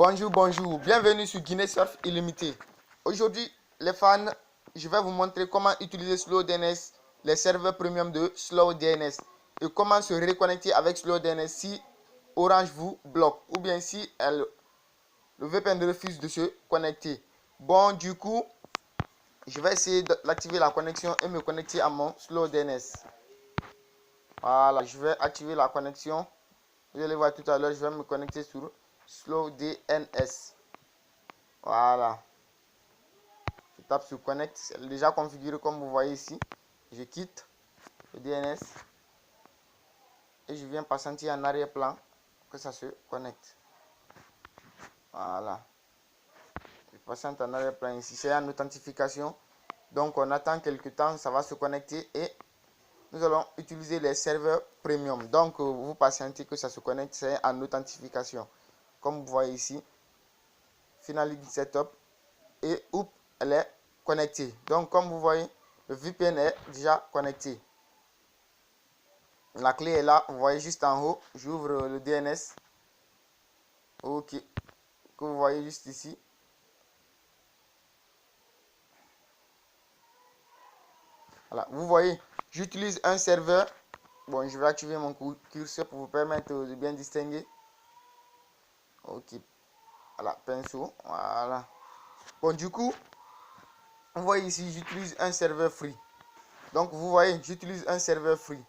Bonjour, bienvenue sur Guinée Surf Illimité. Aujourd'hui, les fans, je vais vous montrer comment utiliser SlowDNS, les serveurs premium de SlowDNS et comment se reconnecter avec SlowDNS si Orange vous bloque ou bien si le VPN refuse de se connecter. Bon, du coup, je vais essayer d'activer la connexion et me connecter à mon SlowDNS. Voilà, je vais activer la connexion. Vous allez voir tout à l'heure, je vais me connecter sur SlowDNS. Voilà. Je tape sur Connect. C'est déjà configuré comme vous voyez ici. Je quitte le DNS. Et je viens patienter en arrière-plan que ça se connecte. Voilà. Je patiente en arrière-plan ici. C'est en authentification. Donc on attend quelques temps. Ça va se connecter. Et nous allons utiliser les serveurs premium. Donc vous patientez que ça se connecte. C'est en authentification. Comme vous voyez ici. Finaliser setup. Et hop, elle est connectée. Donc comme vous voyez, le VPN est déjà connecté. La clé est là, vous voyez juste en haut. J'ouvre le DNS. Ok. Que vous voyez juste ici. Voilà, vous voyez, j'utilise un serveur. Bon, je vais activer mon curseur pour vous permettre de bien distinguer. Ok. Voilà, pinceau. Voilà. Bon, du coup, vous voyez ici, j'utilise un serveur free. Donc, vous voyez, j'utilise un serveur free.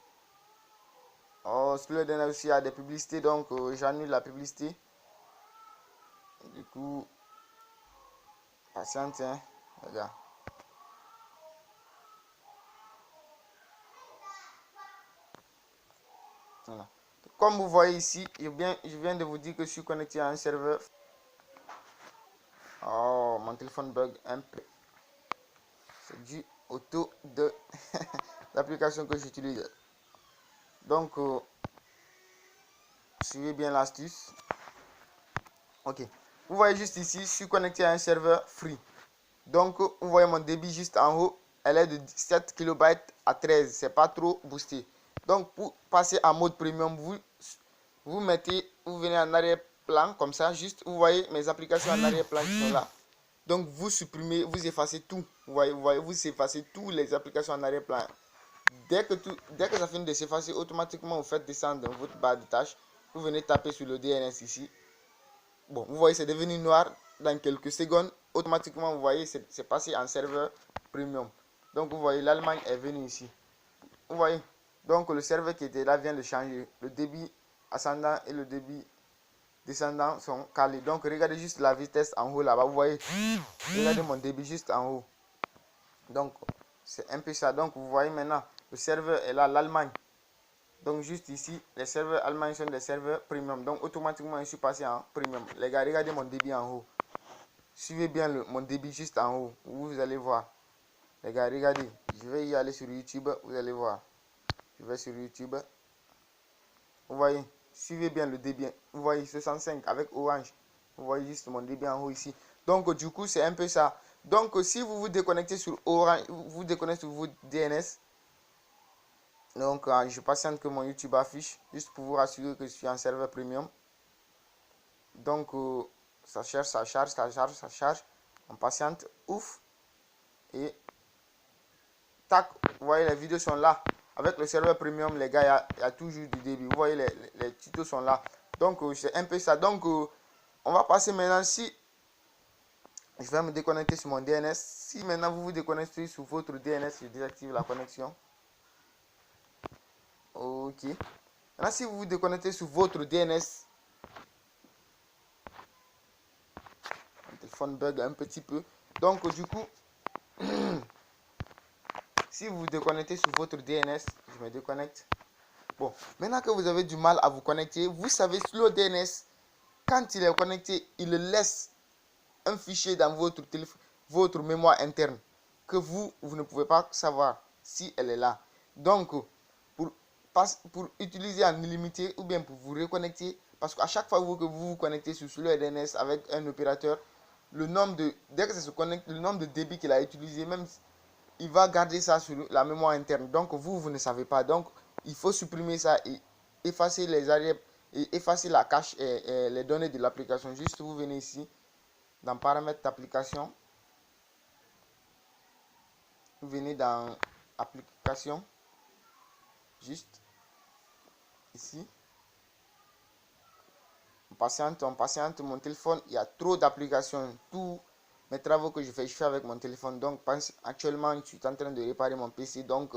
Oh, SlowDNS aussi a des publicités, donc j'annule la publicité. Du coup, patiente, hein, regarde. Voilà. Comme vous voyez ici, je viens de vous dire que je suis connecté à un serveur. Oh, mon téléphone bug un peu. C'est dû au taux de l'application que j'utilise. Donc, suivez bien l'astuce. Ok. Vous voyez juste ici, je suis connecté à un serveur free. Donc, vous voyez mon débit juste en haut. Elle est de 7 KB à 13. C'est pas trop boosté. Donc, pour passer en mode premium, vous venez en arrière-plan comme ça. Juste, vous voyez mes applications en arrière-plan qui sont là. Donc, vous supprimez, vous effacez tout. Vous voyez, vous effacez toutes les applications en arrière-plan. Dès que ça finit de s'effacer, automatiquement, vous faites descendre dans votre barre de tâches. Vous venez taper sur le DNS ici. Bon, vous voyez, c'est devenu noir dans quelques secondes. Automatiquement, vous voyez, c'est passé en serveur premium. Donc, vous voyez, l'Allemagne est venue ici. Vous voyez, donc le serveur qui était là vient de changer. Le débit ascendant et le débit descendant sont calés. Donc, regardez juste la vitesse en haut là-bas. Vous voyez, regardez mon débit juste en haut. Donc, c'est un peu ça. Donc, vous voyez maintenant, le serveur est là, l'Allemagne. Donc, juste ici, les serveurs allemands sont des serveurs premium. Donc, automatiquement, je suis passé en premium. Les gars, regardez mon débit en haut. Suivez bien mon débit juste en haut. Vous allez voir. Les gars, regardez. Je vais y aller sur YouTube. Vous allez voir. Je vais sur YouTube. Vous voyez. Suivez bien le débit. Vous voyez 65 avec Orange. Vous voyez juste mon débit en haut ici. Donc, du coup, c'est un peu ça. Donc, si vous vous déconnectez sur Orange, vous déconnectez sur votre DNS. Donc, je patiente que mon YouTube affiche. Juste pour vous rassurer que je suis en serveur premium. Donc, ça cherche, ça charge, ça charge, ça charge. On patiente. Ouf. Et tac. Vous voyez, les vidéos sont là. Avec le serveur premium, les gars, il y a toujours du débit. Vous voyez, les tutos sont là. Donc, c'est un peu ça. Donc, on va passer maintenant. Si je vais me déconnecter sur mon DNS. Si maintenant vous vous déconnectez sur votre DNS, je désactive la connexion. Ok. Maintenant, si vous vous déconnectez sur votre DNS, mon téléphone bug un petit peu. Donc, du coup, si vous vous déconnectez sur votre DNS, je me déconnecte. Bon, maintenant que vous avez du mal à vous connecter, vous savez, SlowDNS, quand il est connecté, il laisse un fichier dans votre téléphone, votre mémoire interne, que vous ne pouvez pas savoir si elle est là. Donc, pour utiliser en illimité ou bien pour vous reconnecter, parce qu'à chaque fois que vous vous connectez sur SlowDNS avec un opérateur, dès que ça se connecte, le nombre de débits qu'il a utilisé, même il va garder ça sur la mémoire interne. Donc vous ne savez pas. Donc il faut supprimer ça et effacer et effacer la cache et les données de l'application. Juste vous venez ici dans paramètres d'application, vous venez dans application, juste ici, on patiente, mon téléphone, il y a trop d'applications. Tous mes travaux que je fais avec mon téléphone. Donc actuellement je suis en train de réparer mon PC, donc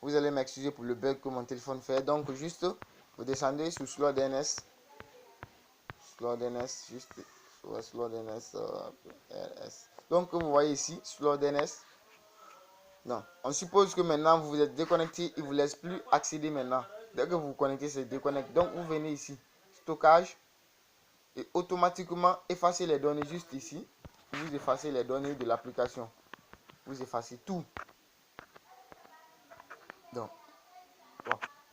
vous allez m'excuser pour le bug que mon téléphone fait. Donc juste vous descendez sur SlowDNS, juste SlowDNS RS. Donc vous voyez ici SlowDNS. Non, on suppose que maintenant vous vous êtes déconnecté, il vous laisse plus accéder maintenant. Dès que vous vous connectez, c'est déconnecté. Donc vous venez ici, stockage, et automatiquement effacer les données juste ici. Vous effacez les données de l'application. Vous effacez tout. Donc,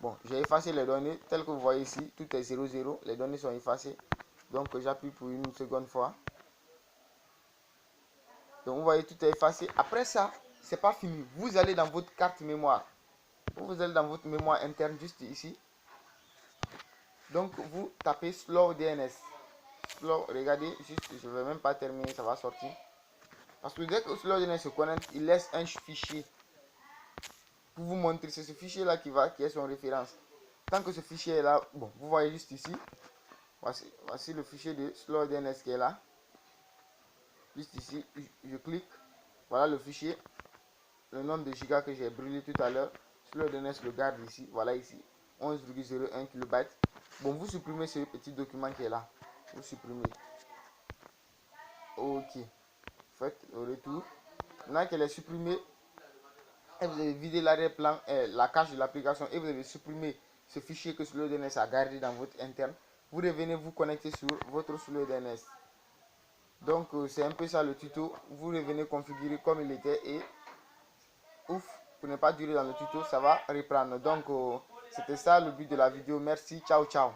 bon, j'ai effacé les données telles que vous voyez ici. Tout est 00. Les données sont effacées. Donc j'appuie pour une seconde fois. Donc vous voyez, tout est effacé. Après ça, c'est pas fini. Vous allez dans votre carte mémoire. Vous allez dans votre mémoire interne juste ici. Donc vous tapez SlowDNS. Regardez, juste, je ne vais même pas terminer, ça va sortir. Parce que dès que SlowDNS se connecte, il laisse un fichier pour vous montrer. C'est ce fichier là qui est son référence. Tant que ce fichier est là, bon, vous voyez juste ici. Voici le fichier de SlowDNS qui est là. Juste ici, je clique. Voilà le fichier. Le nombre de gigas que j'ai brûlé tout à l'heure. SlowDNS le garde ici. Voilà ici. 11,01 KB. Bon, vous supprimez ce petit document qui est là. Vous supprimez. Ok. Faites le retour. Maintenant qu'elle est supprimée, et vous avez vidé l'arrière-plan, la cache de l'application, et vous avez supprimé ce fichier que SlowDNS a gardé dans votre interne, vous revenez vous connecter sur votre SlowDNS. Donc c'est un peu ça le tuto. Vous revenez configurer comme il était et ouf, pour ne pas durer dans le tuto, ça va reprendre. Donc c'était ça le but de la vidéo. Merci, ciao ciao.